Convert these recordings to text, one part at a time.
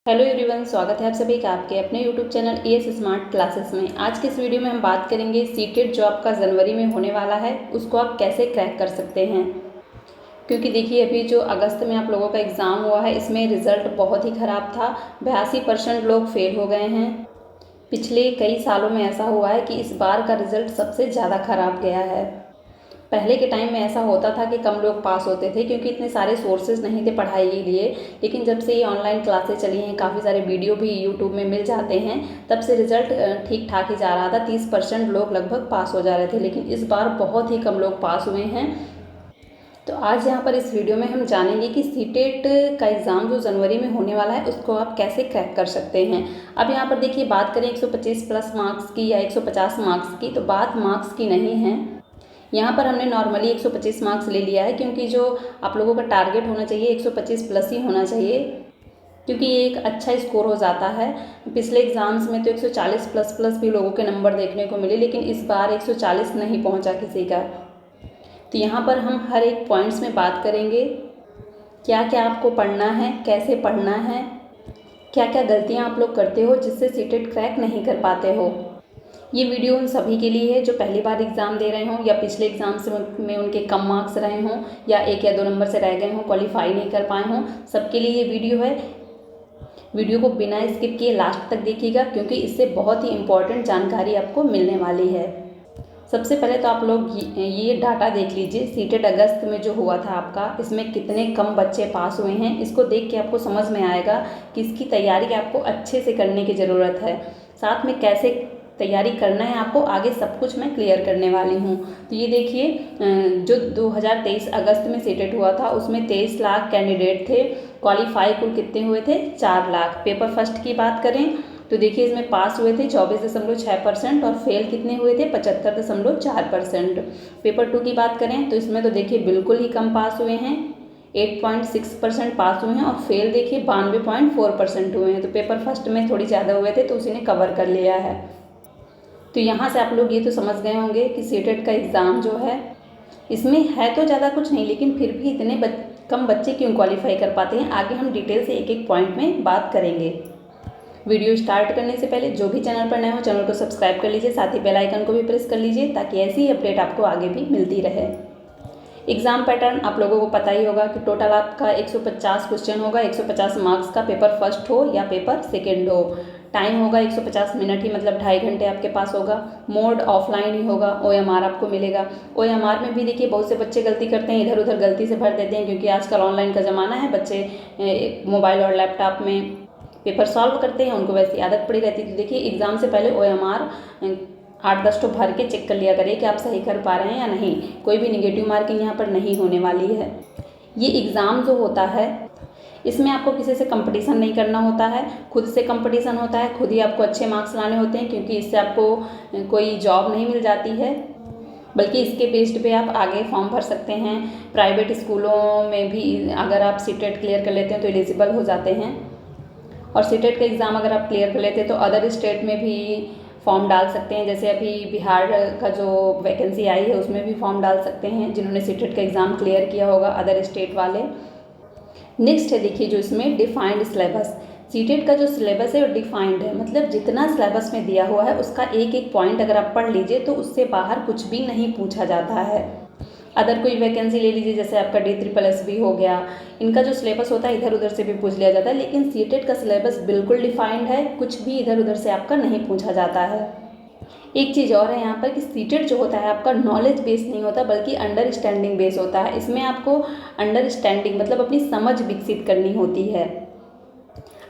Hello everyone, स्वागत है आप सभी का आपके अपने YouTube channel as smart classes में। आज के इस वीडियो में हम बात करेंगे सीटेट जो आपका जनवरी में होने वाला है उसको आप कैसे क्रैक कर सकते हैं। क्योंकि देखिए अभी जो अगस्त में आप लोगों का एग्ज़ाम हुआ है इसमें रिज़ल्ट बहुत ही ख़राब था। 82% लोग फेल हो गए हैं। पिछले कई सालों में ऐसा हुआ है कि इस बार का रिज़ल्ट सबसे ज़्यादा ख़राब गया है। पहले के टाइम में ऐसा होता था कि कम लोग पास होते थे क्योंकि इतने सारे सोर्सेज नहीं थे पढ़ाई के लिए। लेकिन जब से ये ऑनलाइन क्लासेस चली हैं, काफ़ी सारे वीडियो भी यूट्यूब में मिल जाते हैं, तब से रिज़ल्ट ठीक ठाक ही जा रहा था। 30% लोग लगभग पास हो जा रहे थे, लेकिन इस बार बहुत ही कम लोग पास हुए हैं। तो आज यहाँ पर इस वीडियो में हम जानेंगे कि सीटेट का एग्ज़ाम जो जनवरी में होने वाला है उसको आप कैसे क्रैक कर सकते हैं। अब यहाँ पर देखिए बात करें 125 प्लस मार्क्स की या 150 मार्क्स की, तो बात मार्क्स की नहीं है। यहाँ पर हमने नॉर्मली 125 मार्क्स ले लिया है क्योंकि जो आप लोगों का टारगेट होना चाहिए 125 प्लस ही होना चाहिए, क्योंकि ये एक अच्छा स्कोर हो जाता है। पिछले एग्ज़ाम्स में तो 140 प्लस प्लस भी लोगों के नंबर देखने को मिले, लेकिन इस बार 140 नहीं पहुँचा किसी का। तो यहाँ पर हम हर एक पॉइंट्स में बात करेंगे, क्या क्या आपको पढ़ना है, कैसे पढ़ना है, क्या क्या गलतियाँ आप लोग करते हो जिससे सीटेट क्रैक नहीं कर पाते हो। ये वीडियो उन सभी के लिए है जो पहली बार एग्ज़ाम दे रहे हों या पिछले एग्ज़ाम्स में उनके कम मार्क्स रहे हों या 1 या 2 नंबर से रह गए हों, क्वालिफाई नहीं कर पाए हों। सबके लिए ये वीडियो है। वीडियो को बिना स्किप किए लास्ट तक देखिएगा क्योंकि इससे बहुत ही इम्पोर्टेंट जानकारी आपको मिलने वाली है। सबसे पहले तो आप लोग ये डाटा देख लीजिए, सीटेट अगस्त में जो हुआ था आपका, इसमें कितने कम बच्चे पास हुए हैं। इसको देख के आपको समझ में आएगा कि इसकी तैयारी आपको अच्छे से करने की ज़रूरत है। साथ में कैसे तैयारी करना है आपको, आगे सब कुछ मैं क्लियर करने वाली हूँ। तो ये देखिए जो 2023 अगस्त में सीटेट हुआ था उसमें 23 लाख कैंडिडेट थे। क्वालिफाई कुल कितने हुए थे? 4 लाख। पेपर फर्स्ट की बात करें तो देखिए इसमें पास हुए थे 24.6% और फेल कितने हुए थे? 75.4%। पेपर 2 की बात करें तो इसमें तो देखिए बिल्कुल ही कम पास हुए हैं, 8.6% पास हुए हैं और फेल देखिए 92.4% हुए हैं। तो पेपर फर्स्ट में थोड़ी ज़्यादा हुए थे तो उसी ने कवर कर लिया है। तो यहाँ से आप लोग ये तो समझ गए होंगे कि सीटेट का एग्ज़ाम जो है इसमें है तो ज़्यादा कुछ नहीं, लेकिन फिर भी इतने कम बच्चे क्यों क्वालिफाई कर पाते हैं, आगे हम डिटेल से एक एक पॉइंट में बात करेंगे। वीडियो स्टार्ट करने से पहले जो भी चैनल पर नए हो चैनल को सब्सक्राइब कर लीजिए, साथ ही बेल आइकन को भी प्रेस कर लीजिए ताकि ऐसी ही अपडेट आपको आगे भी मिलती रहे। एग्ज़ाम पैटर्न आप लोगों को पता ही होगा कि टोटल आपका 150 क्वेश्चन होगा, 150 मार्क्स का। पेपर फर्स्ट हो या पेपर सेकेंड हो, टाइम होगा 150 मिनट ही, मतलब 2.5 घंटे आपके पास होगा। मोड ऑफलाइन ही होगा। OMR आपको मिलेगा। OMR में भी देखिए बहुत से बच्चे गलती करते हैं, इधर उधर गलती से भर देते हैं क्योंकि आजकल ऑनलाइन का ज़माना है। बच्चे मोबाइल और लैपटॉप में पेपर सॉल्व करते हैं, उनको वैसी आदत पड़ी रहती है। तो देखिए एग्ज़ाम से पहले OMR 8-10 तो भर के चेक कर लिया करिए कि आप सही कर पा रहे हैं या नहीं। कोई भी निगेटिव मार्किंग यहाँ पर नहीं होने वाली है। ये एग्ज़ाम जो होता है इसमें आपको किसी से कंपटीशन नहीं करना होता है, खुद से कंपटीशन होता है। खुद ही आपको अच्छे मार्क्स लाने होते हैं क्योंकि इससे आपको कोई जॉब नहीं मिल जाती है, बल्कि इसके बेस्ड पे आप आगे फॉर्म भर सकते हैं। प्राइवेट स्कूलों में भी अगर आप सीटेट क्लियर कर लेते हैं तो एलिजिबल हो जाते हैं, और सीटेट का एग्ज़ाम अगर आप क्लियर कर लेते हैं तो अदर स्टेट में भी फॉर्म डाल सकते हैं। जैसे अभी बिहार का जो वैकेंसी आई है उसमें भी फॉर्म डाल सकते हैं जिन्होंने सीटेट का एग्ज़ाम क्लियर किया होगा, अदर स्टेट वाले। नेक्स्ट है देखिए जो इसमें डिफाइंड सिलेबस। सीटेट का जो सिलेबस है वो डिफाइंड है, मतलब जितना सिलेबस में दिया हुआ है उसका एक एक पॉइंट अगर आप पढ़ लीजिए तो उससे बाहर कुछ भी नहीं पूछा जाता है। अदर कोई वैकेंसी ले लीजिए जैसे आपका DSSS हो गया, इनका जो सिलेबस होता है इधर उधर से भी पूछ लिया जाता है, लेकिन सीटेट का सिलेबस बिल्कुल डिफाइंड है, कुछ भी इधर उधर से आपका नहीं पूछा जाता है। एक चीज़ और है यहाँ पर कि सीटेट जो होता है आपका नॉलेज बेस नहीं होता बल्कि अंडरस्टैंडिंग बेस होता है। इसमें आपको अंडरस्टैंडिंग मतलब अपनी समझ विकसित करनी होती है।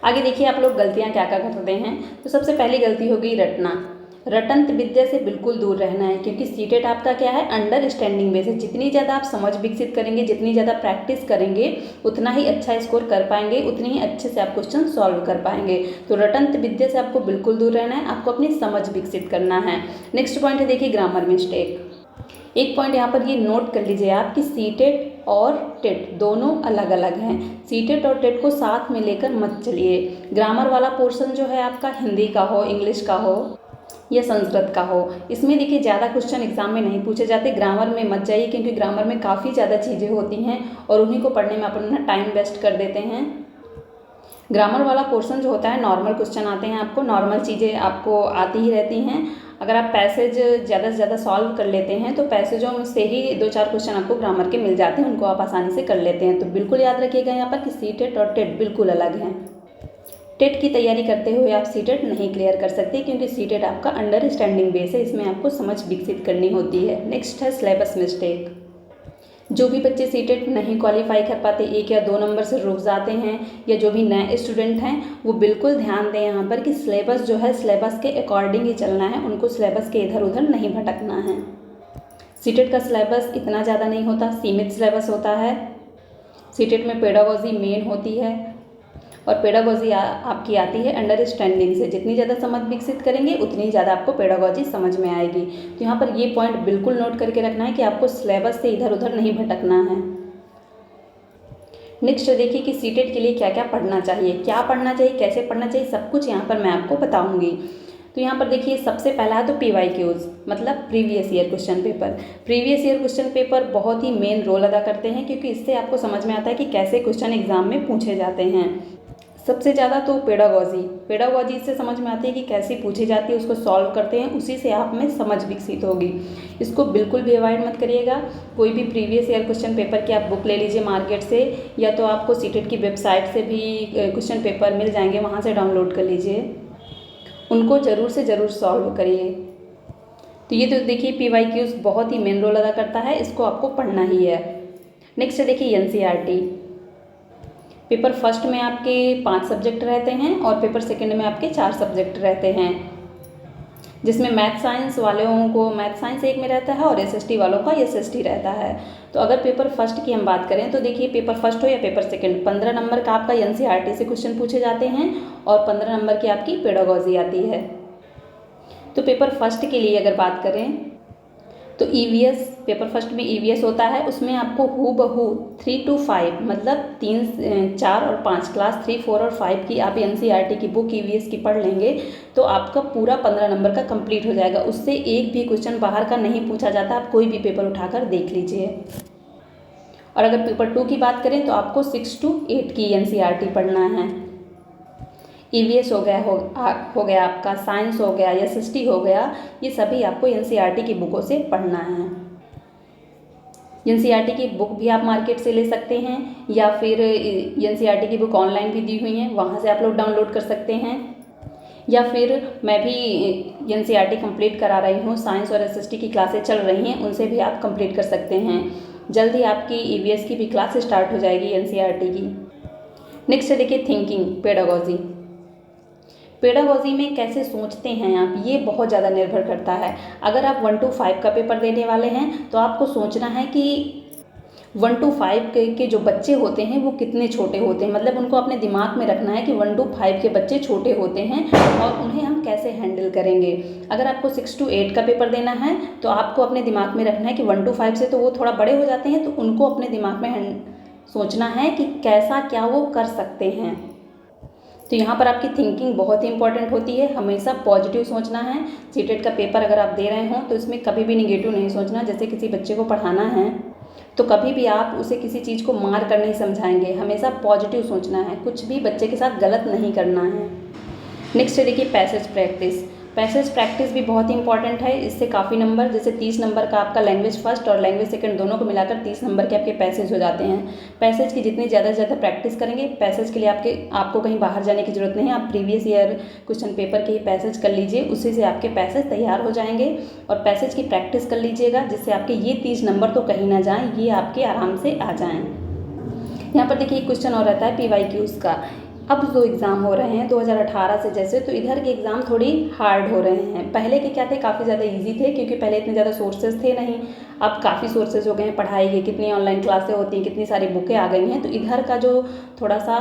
आगे देखिए आप लोग गलतियाँ क्या क्या करते हैं। तो सबसे पहली गलती होगी रटना। रटंत विद्या से बिल्कुल दूर रहना है क्योंकि सीटेट आपका क्या है, अंडरस्टैंडिंग बेस है। जितनी ज़्यादा आप समझ विकसित करेंगे, जितनी ज़्यादा प्रैक्टिस करेंगे, उतना ही अच्छा स्कोर कर पाएंगे, उतनी ही अच्छे से आप क्वेश्चन सॉल्व कर पाएंगे। तो रटंत विद्या से आपको बिल्कुल दूर रहना है, आपको अपनी समझ विकसित करना है। नेक्स्ट पॉइंट है देखिए ग्रामर मिस्टेक। एक पॉइंट यहाँ पर ये नोट कर लीजिए आप कि सीटेट और टेट दोनों अलग अलग हैं। सीटेट और टेट को साथ में लेकर मत चलिए। ग्रामर वाला पोर्शन जो है आपका हिंदी का हो, इंग्लिश का हो या संस्कृत का हो, इसमें देखिए ज़्यादा क्वेश्चन एग्जाम में नहीं पूछे जाते। ग्रामर में मत जाइए क्योंकि ग्रामर में काफ़ी ज़्यादा चीज़ें होती हैं और उन्हीं को पढ़ने में अपन अपना टाइम वेस्ट कर देते हैं। ग्रामर वाला पोर्शन जो होता है नॉर्मल क्वेश्चन आते हैं, आपको नॉर्मल चीज़ें आपको आती ही रहती हैं। अगर आप पैसेज ज़्यादा से ज़्यादा सॉल्व कर लेते हैं तो पैसेजों से ही 2-4 क्वेश्चन आपको ग्रामर के मिल जाते हैं, उनको आप आसानी से कर लेते हैं। तो बिल्कुल याद रखिएगा यहाँ पर कि सीटेट और टेट बिल्कुल अलग हैं। टेट की तैयारी करते हुए आप सीटेट नहीं क्लियर कर सकते, क्योंकि सीटेट आपका अंडरस्टैंडिंग बेस है, इसमें आपको समझ विकसित करनी होती है। नेक्स्ट है सिलेबस मिस्टेक। जो भी बच्चे सीटेट नहीं क्वालिफाई कर पाते, 1 या 2 नंबर से रुक जाते हैं, या जो भी नए स्टूडेंट हैं, वो बिल्कुल ध्यान दें यहाँ पर कि सिलेबस जो है सिलेबस के अकॉर्डिंग ही चलना है, उनको सिलेबस के इधर उधर नहीं भटकना है। सीटेट का सिलेबस इतना ज़्यादा नहीं होता, सीमित सिलेबस होता है। सीटेट में पेडागोजी मेन होती है, और पेडागोजी आपकी आती है अंडरस्टैंडिंग से। जितनी ज़्यादा समझ विकसित करेंगे उतनी ज़्यादा आपको पेडागोजी समझ में आएगी। तो यहाँ पर ये पॉइंट बिल्कुल नोट करके रखना है कि आपको सिलेबस से इधर उधर नहीं भटकना है। नेक्स्ट देखिए कि सीटेट के लिए क्या क्या पढ़ना चाहिए, कैसे पढ़ना चाहिए, सब कुछ यहाँ पर मैं आपको बताऊँगी। तो यहाँ पर देखिए सबसे पहला है तो PYQs, मतलब previous year question paper. Previous year question paper बहुत ही मेन रोल अदा करते हैं, क्योंकि इससे आपको समझ में आता है कि कैसे क्वेश्चन एग्जाम में पूछे जाते हैं। सबसे ज़्यादा तो पेडागोजी इससे समझ में आती है कि कैसी पूछी जाती है, उसको सॉल्व करते हैं, उसी से आप में समझ विकसित होगी। इसको बिल्कुल भी अवॉइड मत करिएगा। कोई भी प्रीवियस ईयर क्वेश्चन पेपर की आप बुक ले लीजिए मार्केट से, या तो आपको सीटेट की वेबसाइट से भी क्वेश्चन पेपर मिल जाएंगे, वहाँ से डाउनलोड कर लीजिए। उनको ज़रूर से ज़रूर सॉल्व करिए। तो ये तो देखिए PYQs बहुत ही मेन रोल अदा करता है, इसको आपको पढ़ना ही है। नेक्स्ट देखिए NCERT। पेपर फर्स्ट में आपके 5 सब्जेक्ट रहते हैं और पेपर सेकंड में आपके 4 सब्जेक्ट रहते हैं, जिसमें मैथ साइंस वालों को मैथ साइंस एक में रहता है और SST वालों का SST रहता है। तो अगर पेपर फर्स्ट की हम बात करें तो देखिए पेपर फर्स्ट हो या पेपर सेकंड, 15 नंबर का आपका NCERT से क्वेश्चन पूछे जाते हैं और 15 नंबर की आपकी पेडागोजी आती है। तो पेपर फर्स्ट के लिए अगर बात करें तो EVS, पेपर फर्स्ट में EVS होता है, उसमें आपको हूबहू 3 to 5 मतलब 3, 4 और 5 क्लास 3, 4 और 5 की आप NCERT की बुक EVS की पढ़ लेंगे तो आपका पूरा 15 नंबर का कंप्लीट हो जाएगा। उससे एक भी क्वेश्चन बाहर का नहीं पूछा जाता, आप कोई भी पेपर उठाकर देख लीजिए। और अगर पेपर 2 की बात करें तो आपको 6 to 8 की NCERT पढ़ना है। EVS हो गया आपका, साइंस हो गया, SST हो गया, ये सभी आपको NCERT की बुकों से पढ़ना है। NCERT की बुक भी आप मार्केट से ले सकते हैं, या फिर NCERT की बुक ऑनलाइन भी दी हुई हैं, वहाँ से आप लोग डाउनलोड कर सकते हैं। या फिर मैं भी NCERT कंप्लीट करा रही हूँ, साइंस और SST की क्लासेस चल रही हैं, उनसे भी आप कंप्लीट कर सकते हैं। जल्द ही आपकी EVS की भी क्लास स्टार्ट हो जाएगी NCERT की। नेक्स्ट देखिए थिंकिंग, पेडागोजी में कैसे सोचते हैं आप, ये बहुत ज़्यादा निर्भर करता है। अगर आप 1 to 5 का पेपर देने वाले हैं तो आपको सोचना है कि 1 to 5 के जो बच्चे होते हैं वो कितने छोटे होते हैं, मतलब उनको अपने दिमाग में रखना है कि 1 to 5 के बच्चे छोटे होते हैं और उन्हें हम कैसे हैंडल करेंगे। अगर आपको 6 to 8 का पेपर देना है तो आपको अपने दिमाग में रखना है कि 1 to 5 से तो वो थोड़ा बड़े हो जाते हैं, तो उनको अपने दिमाग में सोचना है कि कैसा क्या वो कर सकते हैं। तो यहाँ पर आपकी थिंकिंग बहुत ही इंपॉर्टेंट होती है, हमेशा पॉजिटिव सोचना है। सीटेट का पेपर अगर आप दे रहे हों तो इसमें कभी भी निगेटिव नहीं सोचना। जैसे किसी बच्चे को पढ़ाना है तो कभी भी आप उसे किसी चीज़ को मार कर नहीं समझाएंगे, हमेशा पॉजिटिव सोचना है, कुछ भी बच्चे के साथ गलत नहीं करना है। नेक्स्ट देखिए पैसेज प्रैक्टिस भी बहुत ही इंपॉर्टेंट है, इससे काफ़ी नंबर, जैसे 30 नंबर का आपका लैंग्वेज फर्स्ट और लैंग्वेज सेकंड दोनों को मिलाकर 30 नंबर के आपके पैसेज हो जाते हैं। पैसेज की जितनी ज़्यादा से ज़्यादा प्रैक्टिस करेंगे, पैसेज के लिए आपको कहीं बाहर जाने की ज़रूरत नहीं है, आप प्रीवियस ईयर क्वेश्चन पेपर के ही पैसेज कर लीजिए, उसी से आपके पैसेज तैयार हो जाएंगे। और पैसेज की प्रैक्टिस कर लीजिएगा जिससे आपके ये 30 नंबर तो कहीं ना जाएँ, ये आपके आराम से आ जाएँ। यहाँ पर देखिए एक क्वेश्चन और रहता है PYQs का। अब जो एग्ज़ाम हो रहे हैं 2018 से जैसे, तो इधर के एग्ज़ाम थोड़ी हार्ड हो रहे हैं। पहले के क्या थे, काफ़ी ज़्यादा इजी थे, क्योंकि पहले इतने ज़्यादा सोर्सेज थे नहीं। अब काफ़ी सोर्सेज हो गए हैं पढ़ाई के, कितनी ऑनलाइन क्लासें होती हैं, कितनी सारी बुकें आ गई हैं। तो इधर का जो थोड़ा सा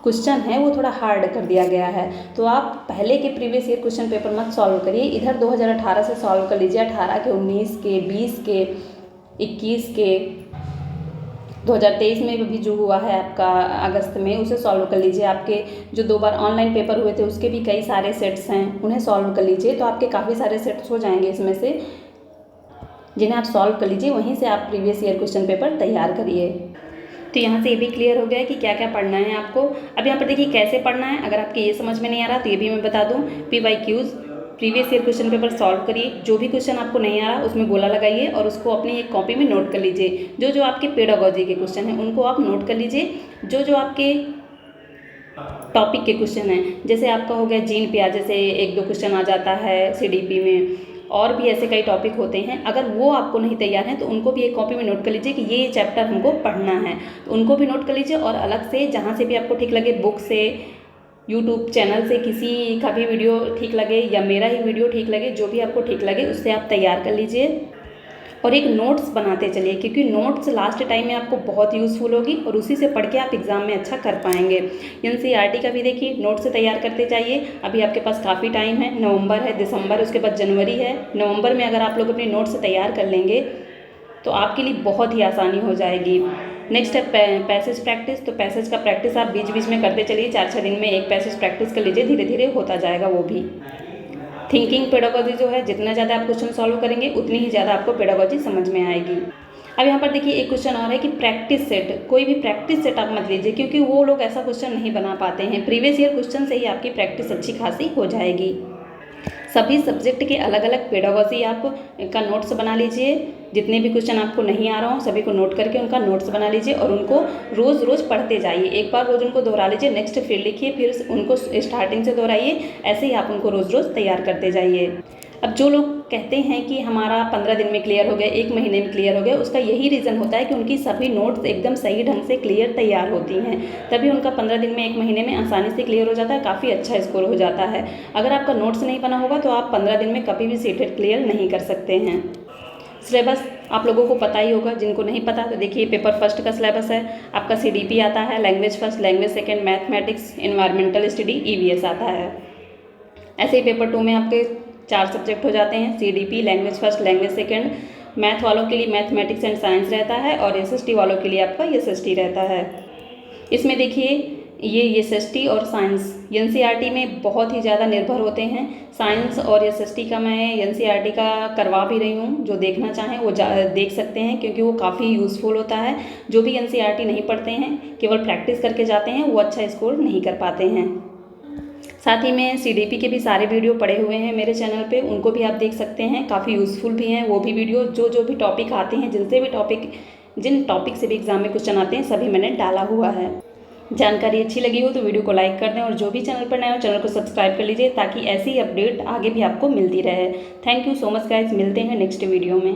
क्वेश्चन है वो थोड़ा हार्ड कर दिया गया है। तो आप पहले के प्रीवियस ईयर क्वेश्चन पेपर मत सॉल्व करिए, इधर 2018 से सॉल्व कर लीजिए। 18 के, 19 के, 20 के, 21 के, 2023 में भी जो हुआ है आपका अगस्त में, उसे सॉल्व कर लीजिए। आपके जो 2 बार ऑनलाइन पेपर हुए थे उसके भी कई सारे सेट्स हैं, उन्हें सॉल्व कर लीजिए। तो आपके काफ़ी सारे सेट्स हो जाएंगे इसमें से, जिन्हें आप सॉल्व कर लीजिए, वहीं से आप प्रीवियस ईयर क्वेश्चन पेपर तैयार करिए। तो यहाँ से ये भी क्लियर हो गया है कि क्या क्या पढ़ना है आपको। अब यहाँ पर देखिए कैसे पढ़ना है। अगर आपके ये समझ में नहीं आ रहा तो ये भी मैं बता दूँ। PYQs previous year question paper solve करिए। जो भी क्वेश्चन आपको नहीं आ रहा उसमें गोला लगाइए और उसको अपनी एक कॉपी में नोट कर लीजिए। जो जो आपके पेडागोजी के क्वेश्चन हैं उनको आप नोट कर लीजिए। जो जो आपके टॉपिक के क्वेश्चन हैं, जैसे आपका हो गया जीन पियाजे से 1-2 क्वेश्चन आ जाता है CDP में, और भी ऐसे कई टॉपिक होते हैं। अगर वो आपको नहीं तैयार हैं तो उनको भी एक कॉपी में नोट कर लीजिए कि ये चैप्टर हमको पढ़ना है, तो उनको भी नोट कर लीजिए। और अलग से जहाँ से भी आपको ठीक लगे, बुक से, यूट्यूब चैनल से किसी का भी वीडियो ठीक लगे या मेरा ही वीडियो ठीक लगे, जो भी आपको ठीक लगे उससे आप तैयार कर लीजिए। और एक नोट्स बनाते चलिए, क्योंकि नोट्स लास्ट टाइम में आपको बहुत यूज़फुल होगी और उसी से पढ़ के आप एग्ज़ाम में अच्छा कर पाएंगे। NCERT का भी देखिए नोट्स तैयार करते जाइए। अभी आपके पास काफ़ी टाइम है, नवंबर है, दिसंबर, उसके बाद जनवरी है। नवंबर में अगर आप लोग अपनी नोट्स तैयार कर लेंगे तो आपके लिए बहुत ही आसानी हो जाएगी। नेक्स्ट है पैसेज प्रैक्टिस। तो पैसेज का प्रैक्टिस आप बीच बीच में करते चलिए। 4-6 दिन में एक पैसेज प्रैक्टिस कर लीजिए, धीरे धीरे होता जाएगा वो भी। थिंकिंग पेडागोजी जो है, जितना ज़्यादा आप क्वेश्चन सॉल्व करेंगे उतनी ही ज़्यादा आपको पेडागोजी समझ में आएगी। अब यहाँ पर देखिए एक क्वेश्चन और है कि प्रैक्टिस सेट। कोई भी प्रैक्टिस सेट आप मत लीजिए, क्योंकि वो लोग ऐसा क्वेश्चन नहीं बना पाते हैं। प्रीवियस ईयर क्वेश्चन से ही आपकी प्रैक्टिस अच्छी खासी हो जाएगी। सभी सब्जेक्ट के अलग अलग पेडागोजी आप का नोट्स बना लीजिए। जितने भी क्वेश्चन आपको नहीं आ रहा हो सभी को नोट करके उनका नोट्स बना लीजिए और उनको रोज़ रोज़ पढ़ते जाइए। एक बार रोज़ उनको दोहरा लीजिए, नेक्स्ट फिर लिखिए, फिर उनको स्टार्टिंग से दोहराइए। ऐसे ही आप उनको रोज़ रोज़ तैयार करते जाइए। अब जो लोग कहते हैं कि हमारा 15 दिन में क्लियर हो गया, 1 महीने में क्लियर हो गया, उसका यही रीज़न होता है कि उनकी सभी नोट्स एकदम सही ढंग से क्लियर तैयार होती हैं। तभी उनका 15 दिन में, 1 महीने में आसानी से क्लियर हो जाता है, काफ़ी अच्छा स्कोर हो जाता है। अगर आपका नोट्स नहीं बना होगा तो आप 15 दिन में कभी भी सीटेट क्लियर नहीं कर सकते हैं। सिलेबस आप लोगों को पता ही होगा। जिनको नहीं पता तो देखिए, पेपर फर्स्ट का सिलेबस है आपका CDP आता है, language first, language second, mathematics, environmental study, EVS आता है। ऐसे ही पेपर 2 में आपके 4 सब्जेक्ट हो जाते हैं, CDP, language first, language second. Math वालों के लिए मैथमेटिक्स एंड साइंस रहता है और SST वालों के लिए आपका SST रहता है। इसमें देखिए ये SST और साइंस NCERT में बहुत ही ज़्यादा निर्भर होते हैं। साइंस और SST का मैं NCERT का करवा भी रही हूँ, जो देखना चाहें वो देख सकते हैं, क्योंकि वो काफ़ी यूज़फुल होता है। जो भी NCERT नहीं पढ़ते हैं, केवल प्रैक्टिस करके जाते हैं, वो अच्छा स्कोर नहीं कर पाते हैं। साथ ही में CDP के भी सारे वीडियो पड़े हुए हैं मेरे चैनल पे, उनको भी आप देख सकते हैं, काफ़ी यूज़फुल भी हैं वो भी वीडियो। जो भी टॉपिक आते हैं, जिन टॉपिक से भी एग्जाम में क्वेश्चन आते हैं, सभी मैंने डाला हुआ है। जानकारी अच्छी लगी हो तो वीडियो को लाइक कर दें और जो भी चैनल पर नए हो चैनल को सब्सक्राइब कर लीजिए, ताकि ऐसी अपडेट आगे भी आपको मिलती रहे। Thank you so much guys, मिलते हैं नेक्स्ट वीडियो में।